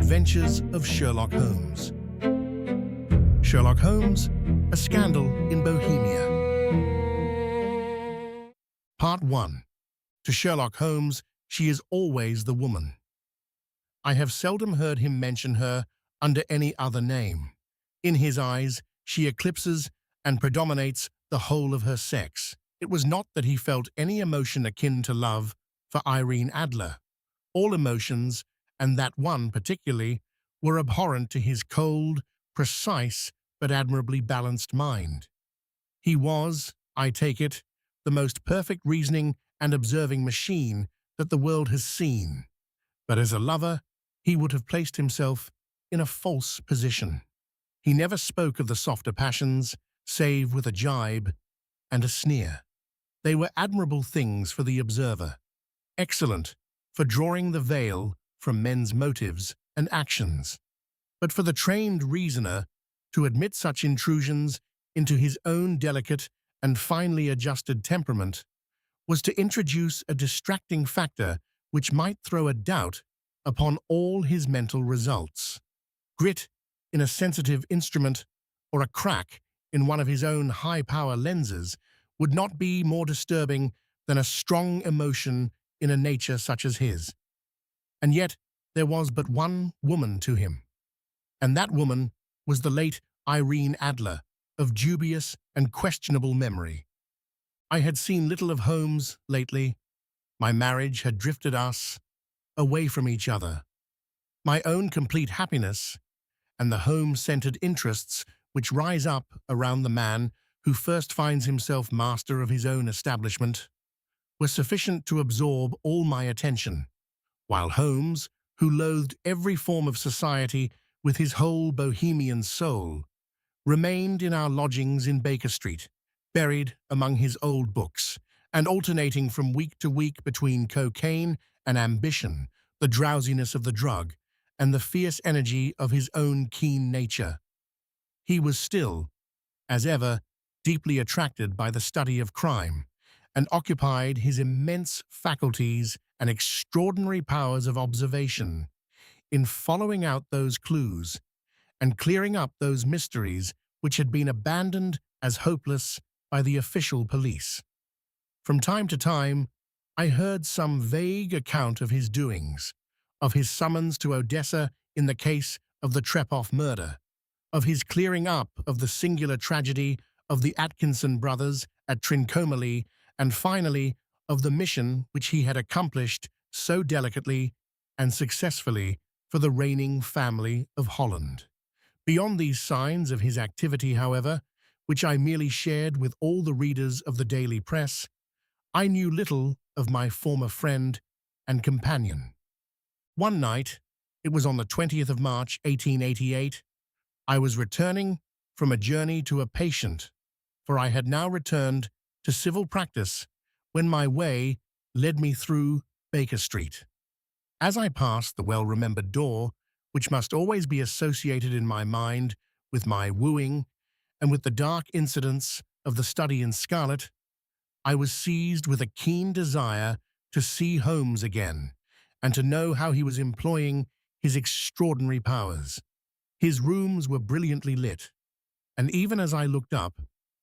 Adventures of Sherlock Holmes. Sherlock Holmes, A Scandal in Bohemia. Part 1. To Sherlock Holmes, she is always the woman. I have seldom heard him mention her under any other name. In his eyes, she eclipses and predominates the whole of her sex. It was not that he felt any emotion akin to love for Irene Adler. All emotions, and that one particularly, were abhorrent to his cold, precise, but admirably balanced mind. He was, I take it, the most perfect reasoning and observing machine that the world has seen. But as a lover, he would have placed himself in a false position. He never spoke of the softer passions, save with a jibe and a sneer. They were admirable things for the observer, excellent for drawing the veil from men's motives and actions. But for the trained reasoner to admit such intrusions into his own delicate and finely adjusted temperament was to introduce a distracting factor which might throw a doubt upon all his mental results. Grit in a sensitive instrument or a crack in one of his own high-power lenses would not be more disturbing than a strong emotion in a nature such as his. And yet there was but one woman to him, and that woman was the late Irene Adler, of dubious and questionable memory. I had seen little of Holmes lately. My marriage had drifted us away from each other. My own complete happiness and the home-centered interests which rise up around the man who first finds himself master of his own establishment were sufficient to absorb all my attention, while Holmes, who loathed every form of society with his whole Bohemian soul, remained in our lodgings in Baker Street, buried among his old books, and alternating from week to week between cocaine and ambition, the drowsiness of the drug, and the fierce energy of his own keen nature. He was still, as ever, deeply attracted by the study of crime, and occupied his immense faculties and extraordinary powers of observation in following out those clues and clearing up those mysteries which had been abandoned as hopeless by the official police. From time to time, I heard some vague account of his doings, of his summons to Odessa in the case of the Trepoff murder, of his clearing up of the singular tragedy of the Atkinson brothers at Trincomalee, and finally of the mission which he had accomplished so delicately and successfully for the reigning family of Holland. Beyond these signs of his activity, however, which I merely shared with all the readers of the daily press, I knew little of my former friend and companion. One night, it was on the 20th of March, 1888, I was returning from a journey to a patient, for I had now returned to civil practice when my way led me through Baker Street. As I passed the well-remembered door, which must always be associated in my mind with my wooing and with the dark incidents of the study in scarlet, I was seized with a keen desire to see Holmes again and to know how he was employing his extraordinary powers. His rooms were brilliantly lit, and even as I looked up,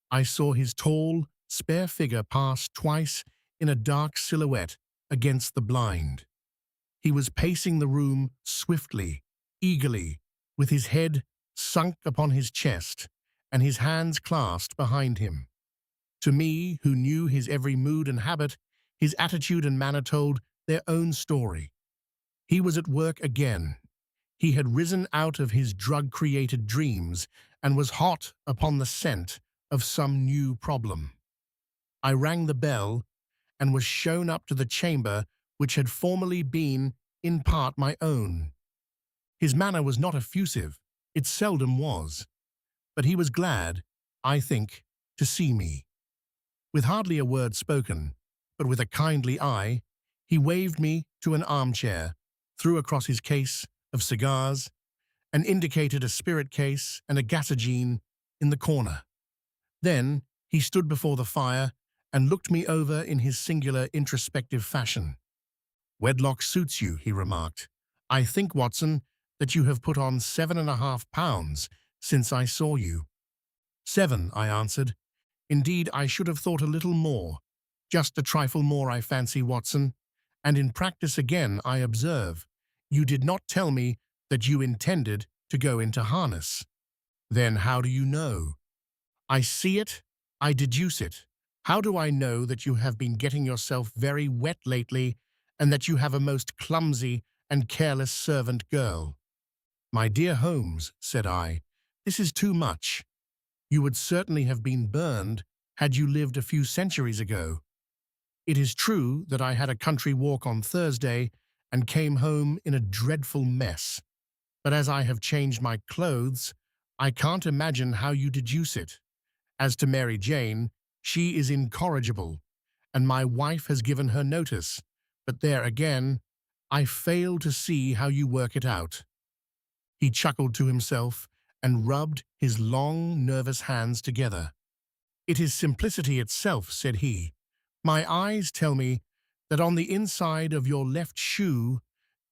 I saw his tall, spare figure pass twice in a dark silhouette against the blind. He was pacing the room swiftly, eagerly, with his head sunk upon his chest and his hands clasped behind him. To me, who knew his every mood and habit, his attitude and manner told their own story. He was at work again. He had risen out of his drug-created dreams and was hot upon the scent of some new problem. I rang the bell and was shown up to the chamber which had formerly been in part my own. His manner was not effusive, it seldom was, but he was glad, I think, to see me. With hardly a word spoken, but with a kindly eye, he waved me to an armchair, threw across his case of cigars, and indicated a spirit case and a gasogene in the corner. Then he stood before the fire and looked me over in his singular introspective fashion. "Wedlock suits you," he remarked. "I think, Watson, that you have put on 7.5 pounds since I saw you. 7, I answered. Indeed, I should have thought a little more. Just a trifle more, I fancy, Watson. And in practice again, I observe. You did not tell me that you intended to go into harness. Then how do you know? I see it, I deduce it. How do I know that you have been getting yourself very wet lately and that you have a most clumsy and careless servant girl? My dear Holmes, said I, this is too much. You would certainly have been burned had you lived a few centuries ago. It is true that I had a country walk on Thursday and came home in a dreadful mess. But as I have changed my clothes, I can't imagine how you deduce it. As to Mary Jane, she is incorrigible, and my wife has given her notice. But there again, I fail to see how you work it out. He chuckled to himself and rubbed his long, nervous hands together. It is simplicity itself, said he. My eyes tell me that on the inside of your left shoe,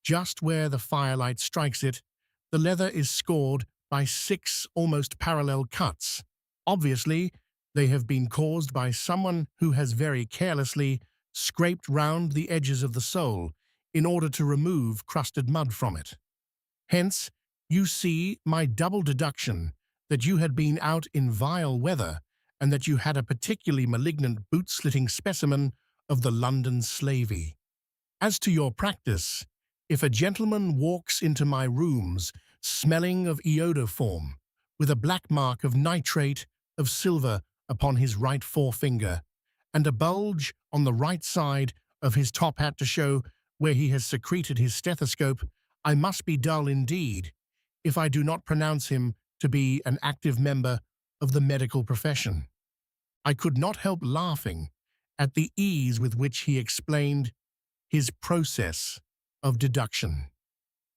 just where the firelight strikes it, the leather is scored by 6 almost parallel cuts. Obviously, they have been caused by someone who has very carelessly scraped round the edges of the sole in order to remove crusted mud from it. Hence, you see my double deduction that you had been out in vile weather and that you had a particularly malignant boot-slitting specimen of the London slavey. As to your practice, if a gentleman walks into my rooms smelling of iodoform, with a black mark of nitrate of silver upon his right forefinger, and a bulge on the right side of his top hat to show where he has secreted his stethoscope, I must be dull indeed if I do not pronounce him to be an active member of the medical profession. I could not help laughing at the ease with which he explained his process of deduction.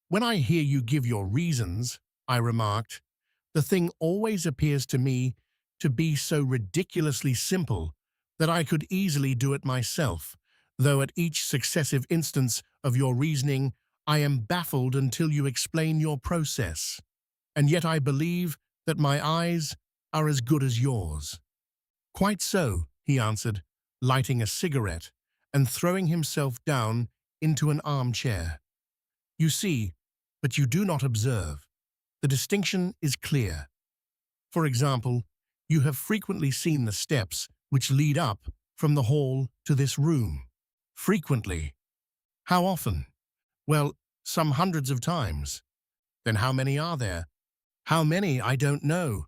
When I hear you give your reasons, I remarked, the thing always appears to me to be so ridiculously simple that I could easily do it myself, though at each successive instance of your reasoning I am baffled until you explain your process. And yet I believe that my eyes are as good as yours. Quite so, he answered, lighting a cigarette and throwing himself down into an armchair. You see, but you do not observe. The distinction is clear. For example, you have frequently seen the steps which lead up from the hall to this room. Frequently. How often? Well, some hundreds of times. Then how many are there? How many, I don't know.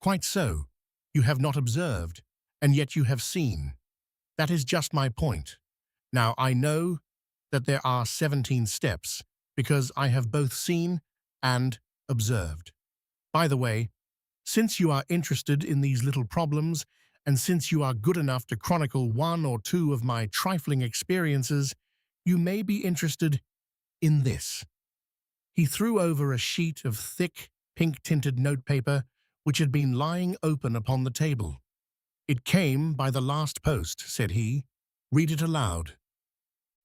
Quite so. You have not observed, and yet you have seen. That is just my point. Now, I know that there are 17 steps, because I have both seen and observed. By the way, since you are interested in these little problems, and since you are good enough to chronicle 1 or 2 of my trifling experiences, you may be interested in this. He threw over a sheet of thick, pink-tinted notepaper which had been lying open upon the table. It came by the last post, said he. Read it aloud.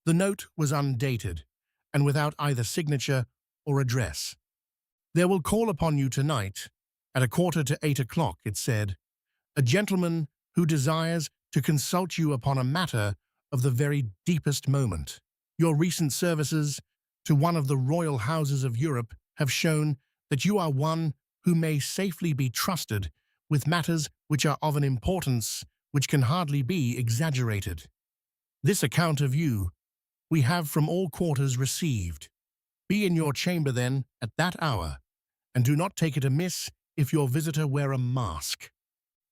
The note was undated, and without either signature or address. There will call upon you tonight, at 7:45, it said, a gentleman who desires to consult you upon a matter of the very deepest moment. Your recent services to one of the royal houses of Europe have shown that you are one who may safely be trusted with matters which are of an importance which can hardly be exaggerated. This account of you we have from all quarters received. Be in your chamber, then, at that hour, and do not take it amiss if your visitor wear a mask.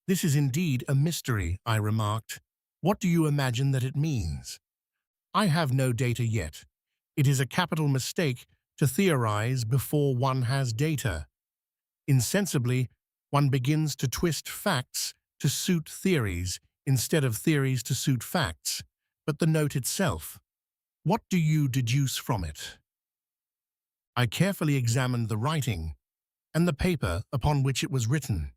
This is indeed a mystery, I remarked. What do you imagine that it means? I have no data yet. It is a capital mistake to theorize before one has data. Insensibly, one begins to twist facts to suit theories instead of theories to suit facts. But the note itself, what do you deduce from it? I carefully examined the writing and the paper upon which it was written.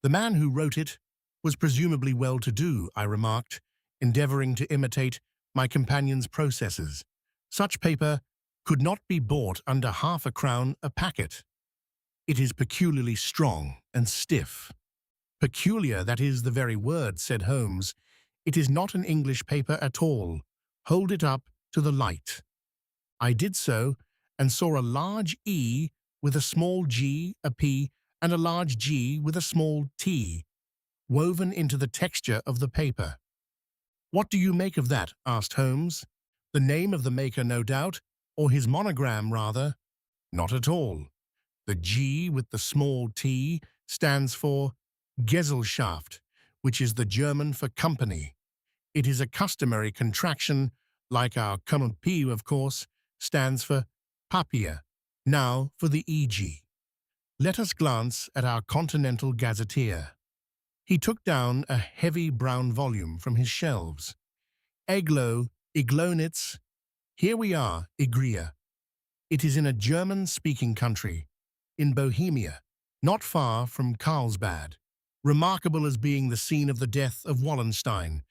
The man who wrote it was presumably well-to-do, I remarked, endeavoring to imitate my companion's processes. Such paper could not be bought under half-a-crown a packet. It is peculiarly strong and stiff. Peculiar, that is the very word, said Holmes. It is not an English paper at all. Hold it up to the light. I did so, and saw a large E with a small g, a P, and a large G with a small t, woven into the texture of the paper. What do you make of that? Asked Holmes. The name of the maker, no doubt, or his monogram, rather. Not at all. The G with the small t stands for Gesellschaft, which is the German for company. It is a customary contraction, like our common P, of course, stands for Papier. Now for the EG. Let us glance at our Continental Gazetteer. He took down a heavy brown volume from his shelves. Eglo, Iglonitz. Here we are, Igria. It is in a German-speaking country, in Bohemia, not far from Carlsbad, remarkable as being the scene of the death of Wallenstein,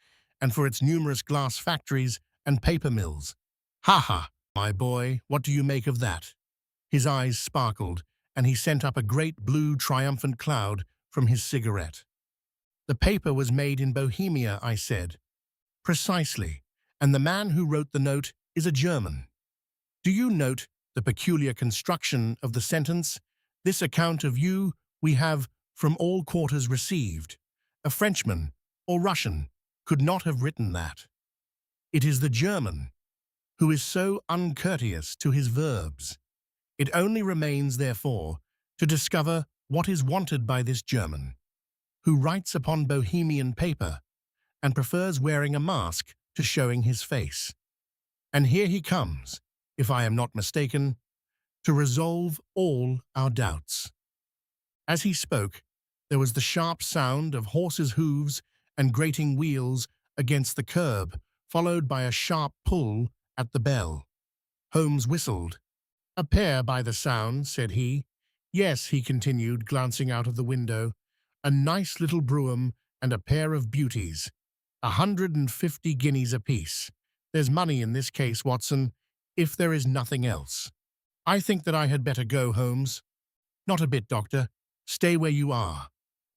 and for its numerous glass factories and paper mills. Ha ha, my boy, what do you make of that? His eyes sparkled, and he sent up a great blue triumphant cloud from his cigarette. The paper was made in Bohemia, I said. Precisely, and the man who wrote the note is a German. Do you note the peculiar construction of the sentence? This account of you we have from all quarters received. A Frenchman or Russian could not have written that. It is the German who is so uncourteous to his verbs. It only remains, therefore, to discover what is wanted by this German, who writes upon Bohemian paper and prefers wearing a mask to showing his face. And here he comes, if I am not mistaken, to resolve all our doubts. As he spoke, there was the sharp sound of horses' hooves and grating wheels against the curb, followed by a sharp pull at the bell. Holmes whistled. A pair by the sound, said he. Yes, he continued, glancing out of the window. A nice little brougham and a pair of beauties. 150 guineas apiece. There's money in this case, Watson, if there is nothing else. I think that I had better go, Holmes. Not a bit, Doctor. Stay where you are.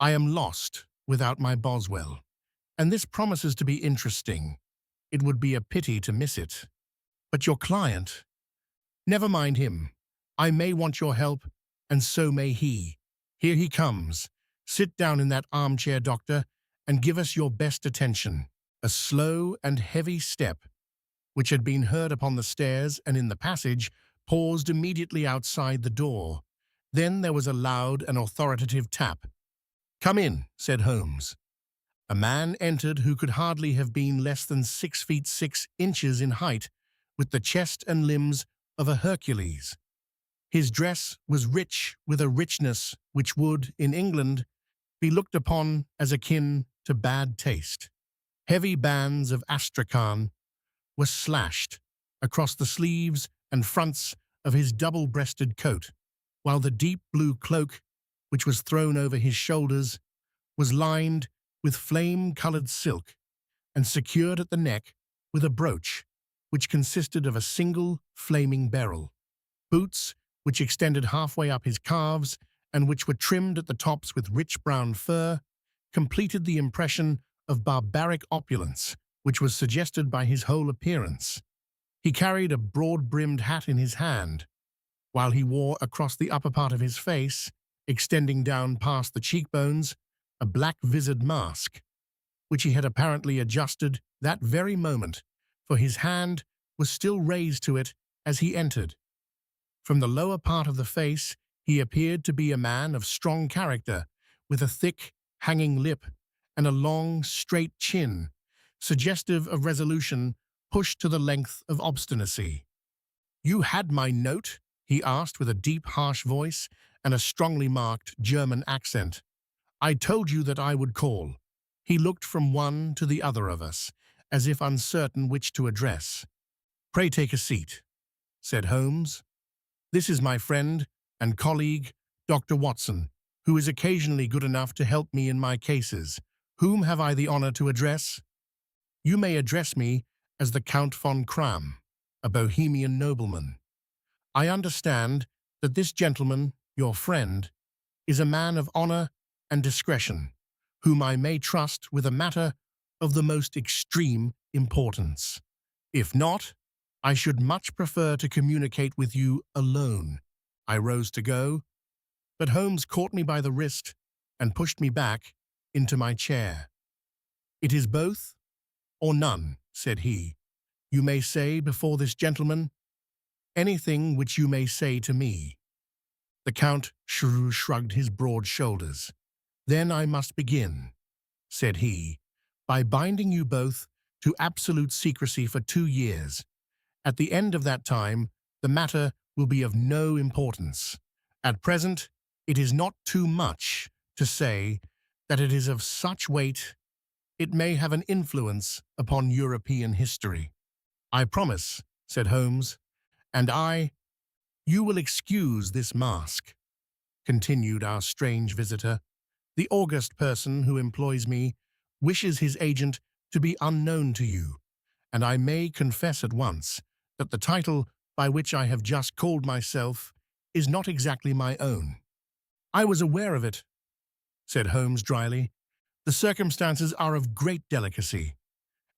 I am lost without my Boswell. And this promises to be interesting. It would be a pity to miss it. But your client? Never mind him. I may want your help, and so may he. Here he comes. Sit down in that armchair, Doctor, and give us your best attention. A slow and heavy step, which had been heard upon the stairs and in the passage, paused immediately outside the door. Then there was a loud and authoritative tap. Come in, said Holmes. A man entered who could hardly have been less than 6 feet 6 inches in height, with the chest and limbs of a Hercules. His dress was rich with a richness which would, in England, be looked upon as akin to bad taste. Heavy bands of astrakhan were slashed across the sleeves and fronts of his double-breasted coat, while the deep blue cloak, which was thrown over his shoulders, was lined with flame-colored silk and secured at the neck with a brooch, which consisted of a single flaming beryl. Boots, which extended halfway up his calves and which were trimmed at the tops with rich brown fur, completed the impression of barbaric opulence which was suggested by his whole appearance. He carried a broad-brimmed hat in his hand, while he wore across the upper part of his face, extending down past the cheekbones, a black-visored mask, which he had apparently adjusted that very moment, for his hand was still raised to it as he entered. From the lower part of the face, he appeared to be a man of strong character, with a thick, hanging lip and a long, straight chin, suggestive of resolution pushed to the length of obstinacy. You had my note? He asked with a deep, harsh voice and a strongly marked German accent. I told you that I would call. He looked from one to the other of us, as if uncertain which to address. Pray take a seat, said Holmes. This is my friend and colleague, Dr. Watson, who is occasionally good enough to help me in my cases. Whom have I the honor to address? You may address me as the Count von Kram, a Bohemian nobleman. I understand that this gentleman, your friend, is a man of honor and discretion, whom I may trust with a matter of the most extreme importance. If not, I should much prefer to communicate with you alone. I rose to go, but Holmes caught me by the wrist and pushed me back into my chair. "It is both or none," said he. "You may say before this gentleman anything which you may say to me." The Count shrugged his broad shoulders. "Then I must begin," said he, "by binding you both to absolute secrecy for 2 years. At the end of that time, the matter will be of no importance. At present, it is not too much to say that it is of such weight it may have an influence upon European history." "I promise," said Holmes, "and you will excuse this mask," continued our strange visitor. "The august person who employs me wishes his agent to be unknown to you, and I may confess at once that the title by which I have just called myself is not exactly my own." "I was aware of it," said Holmes dryly. "The circumstances are of great delicacy,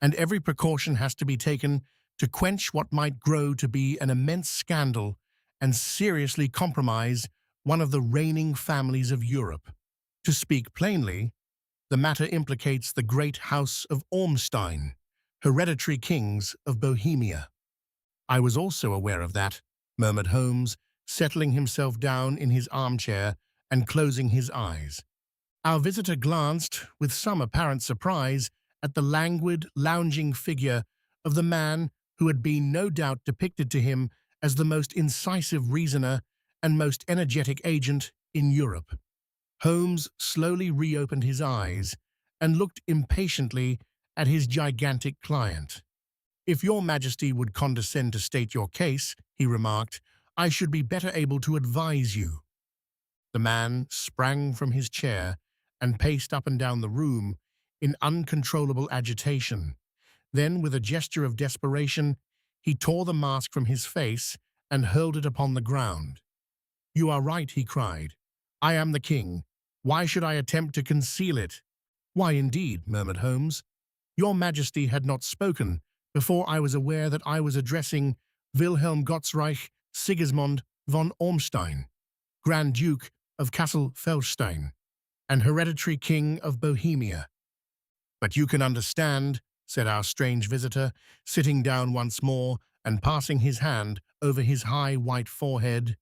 and every precaution has to be taken to quench what might grow to be an immense scandal and seriously compromise one of the reigning families of Europe. To speak plainly, the matter implicates the great house of Ormstein, hereditary kings of Bohemia." "I was also aware of that," murmured Holmes, settling himself down in his armchair and closing his eyes. Our visitor glanced with some apparent surprise at the languid, lounging figure of the man who had been no doubt depicted to him as the most incisive reasoner and most energetic agent in Europe. Holmes slowly reopened his eyes and looked impatiently at his gigantic client. "If your Majesty would condescend to state your case," he remarked, "I should be better able to advise you." The man sprang from his chair and paced up and down the room in uncontrollable agitation. Then, with a gesture of desperation, he tore the mask from his face and hurled it upon the ground. "You are right," he cried. "I am the king. Why should I attempt to conceal it?" "Why, indeed," murmured Holmes. "Your Majesty had not spoken before I was aware that I was addressing Wilhelm Gottsreich Sigismund von Ormstein, Grand Duke of Kassel-Felstein, and hereditary King of Bohemia." "But you can understand," said our strange visitor, sitting down once more and passing his hand over his high white forehead,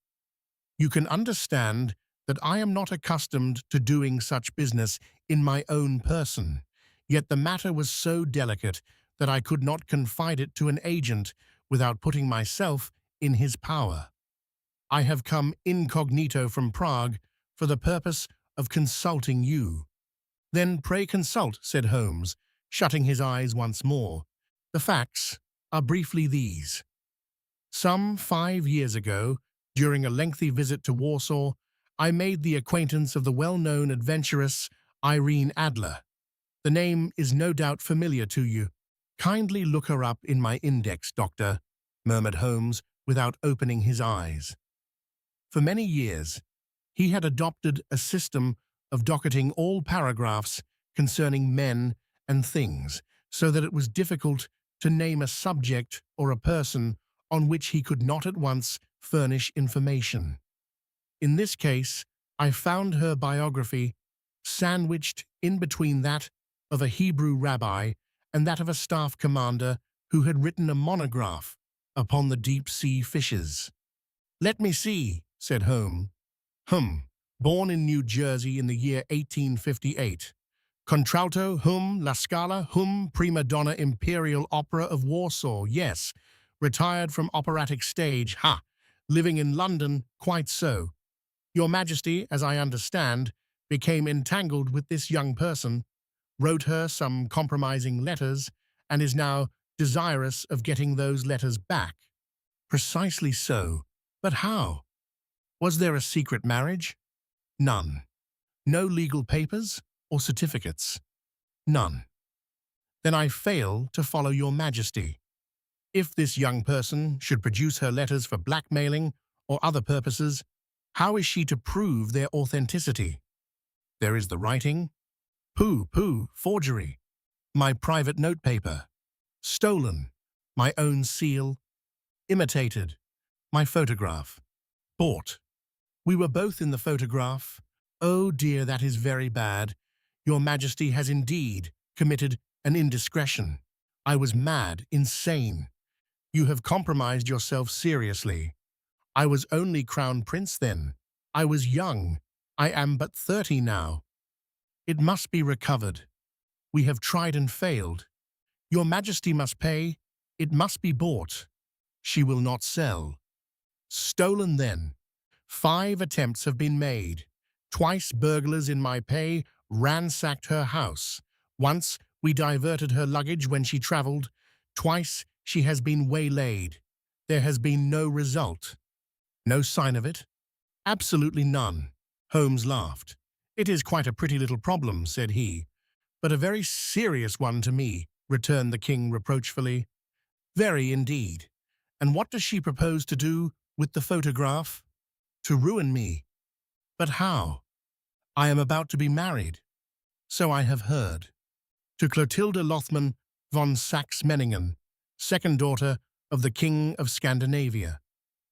"you can understand that I am not accustomed to doing such business in my own person, yet the matter was so delicate that I could not confide it to an agent without putting myself in his power. I have come incognito from Prague for the purpose of consulting you." "Then pray consult," said Holmes, shutting his eyes once more. "The facts are briefly these. Some 5 years ago, during a lengthy visit to Warsaw, I made the acquaintance of the well-known adventuress Irene Adler. The name is no doubt familiar to you. Kindly look her up in my index, Doctor," murmured Holmes without opening his eyes. For many years, he had adopted a system of docketing all paragraphs concerning men and things, so that it was difficult to name a subject or a person on which he could not at once furnish information. In this case, I found her biography sandwiched in between that of a Hebrew rabbi and that of a staff commander who had written a monograph upon the deep-sea fishes. "Let me see," said Holmes. Born in New Jersey in the year 1858. Contralto La Scala prima donna Imperial Opera of Warsaw, yes. Retired from operatic stage, Living in London, quite so. Your Majesty, as I understand, became entangled with this young person, wrote her some compromising letters, and is now desirous of getting those letters back." "Precisely so. But how? Was there a secret marriage?" "None." "No legal papers or certificates?" "None." "Then I fail to follow your Majesty. If this young person should produce her letters for blackmailing or other purposes, how is she to prove their authenticity? There is the writing. Pooh, forgery. My private notepaper. Stolen. My own seal. Imitated. My photograph. Bought. We were both in the photograph. Oh dear, that is very bad. Your Majesty has indeed committed an indiscretion. I was mad, insane. You have compromised yourself seriously. I was only Crown Prince then. I was young. I am but 30 now. It must be recovered. We have tried and failed. Your Majesty must pay. It must be bought. She will not sell. Stolen then. 5 attempts have been made. Twice burglars in my pay ransacked her house. Once we diverted her luggage when she travelled. Twice she has been waylaid. There has been no result. No sign of it? Absolutely none. Holmes laughed. It is quite a pretty little problem, said he. But a very serious one to me, returned the king reproachfully. Very indeed. And what does she propose to do with the photograph? To ruin me. But how? I am about to be married. So I have heard. To Clotilde Lothman von Saxe-Meiningen, second daughter of the King of Scandinavia.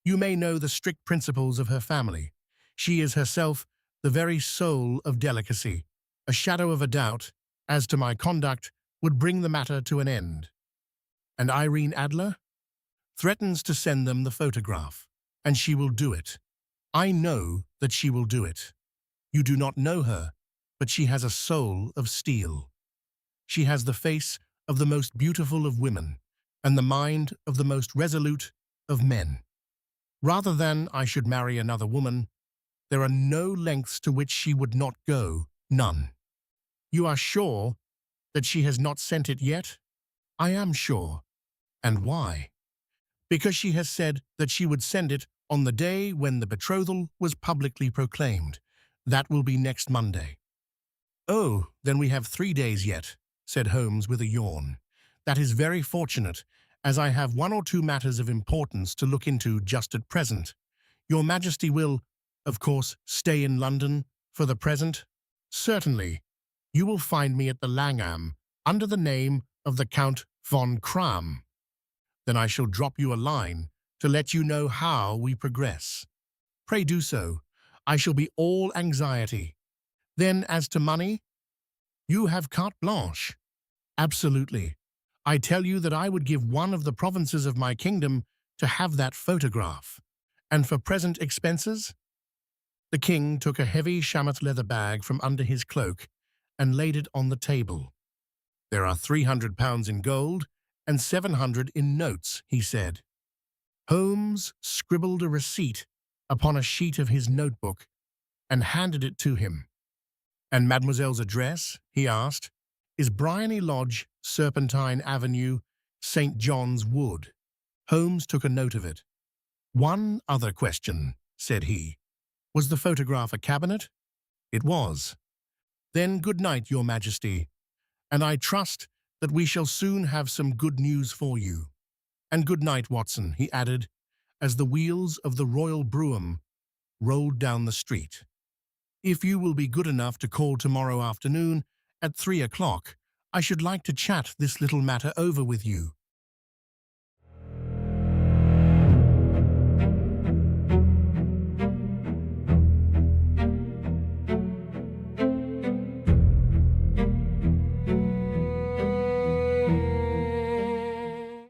You may know the strict principles of her family. She is herself the very soul of delicacy. A shadow of a doubt as to my conduct would bring the matter to an end. And Irene Adler? Threatens to send them the photograph, and she will do it. I know that she will do it. You do not know her, but she has a soul of steel. She has the face of the most beautiful of women, and the mind of the most resolute of men. Rather than I should marry another woman, there are no lengths to which she would not go, none. You are sure that she has not sent it yet? I am sure. And why? Because she has said that she would send it on the day when the betrothal was publicly proclaimed. That will be next Monday. Oh, then we have 3 days yet, said Holmes with a yawn. That is very fortunate, as I have 1 or 2 matters of importance to look into just at present. Your Majesty will, of course, stay in London for the present? Certainly. You will find me at the Langham, under the name of the Count von Kram. Then I shall drop you a line to let you know how we progress. Pray do so. I shall be all anxiety. Then as to money, you have carte blanche. Absolutely. I tell you that I would give one of the provinces of my kingdom to have that photograph. And for present expenses? The king took a heavy chamois leather bag from under his cloak and laid it on the table. There are £300 in gold and 700 in notes, he said. Holmes scribbled a receipt upon a sheet of his notebook and handed it to him. And Mademoiselle's address, he asked, is Briony Lodge, Serpentine Avenue, St. John's Wood. Holmes took a note of it. One other question, said he. Was the photograph a cabinet? It was. Then good night, Your Majesty, and I trust that we shall soon have some good news for you. And good night, Watson, he added, as the wheels of the royal brougham rolled down the street. If you will be good enough to call tomorrow afternoon at 3 o'clock, I should like to chat this little matter over with you.